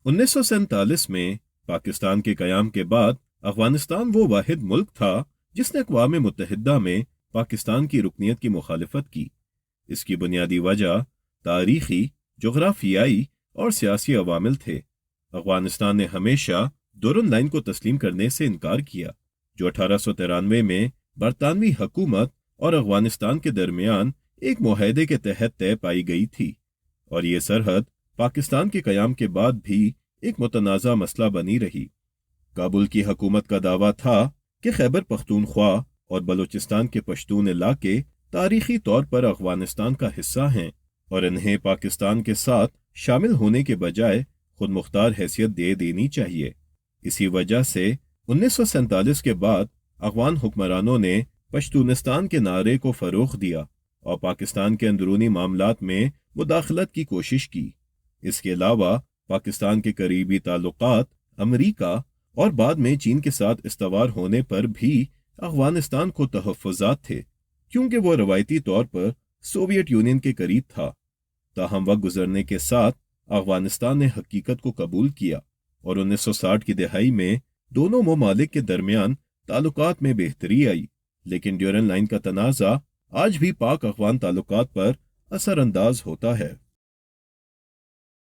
1947 में पाकिस्तान के कयाम के बाद अफगानिस्तान वो वाहिद मुल्क था जिसने अक़वाम मुत्तहिदा में पाकिस्तान की रुकनीत की मुखालिफत की। इसकी बुनियादी वजह तारीखी, जोग्राफियाई और सियासी अवामिल थे। अफगानिस्तान ने हमेशा दुरुन लाइन को तस्लीम करने से इनकार किया, जो 1893 में बरतानवी हुकूमत और अफगानिस्तान के दरमियान एक मुआहदे के तहत तय पाई गई थी, और ये सरहद पाकिस्तान के कयाम के बाद भी एक मुतनाज़ा मसला बनी रही। काबुल की हुकूमत का दावा था कि खैबर पख्तूनख्वा और बलूचिस्तान के पश्तून इलाके तारीखी तौर पर अफगानिस्तान का हिस्सा हैं और इन्हें पाकिस्तान के साथ शामिल होने के बजाय खुद मुख्तार हैसियत दे देनी चाहिए। इसी वजह से 1947 के बाद अफगान हुक्मरानों ने पश्तूनिस्तान के नारे को फरोग दिया और पाकिस्तान के अंदरूनी मामलात में मुदाखलत की कोशिश की। इसके अलावा पाकिस्तान के करीबी ताल्लुकात अमरीका और बाद में चीन के साथ इस्तवार होने पर भी अफगानिस्तान को तहफ़्फ़ुज़ात थे, क्योंकि वो रवायती तौर पर सोवियत यूनियन के करीब था। ताहम वक्त गुजरने के साथ अफगानिस्तान ने हकीकत को कबूल किया और 1960 की दहाई में दोनों ममालिक के दरमियान ताल्लुकात में बेहतरी आई, लेकिन ड्यूरन लाइन का तनाज़ा आज भी पाक अफगान ताल्लुकात पर असरअंदाज होता है।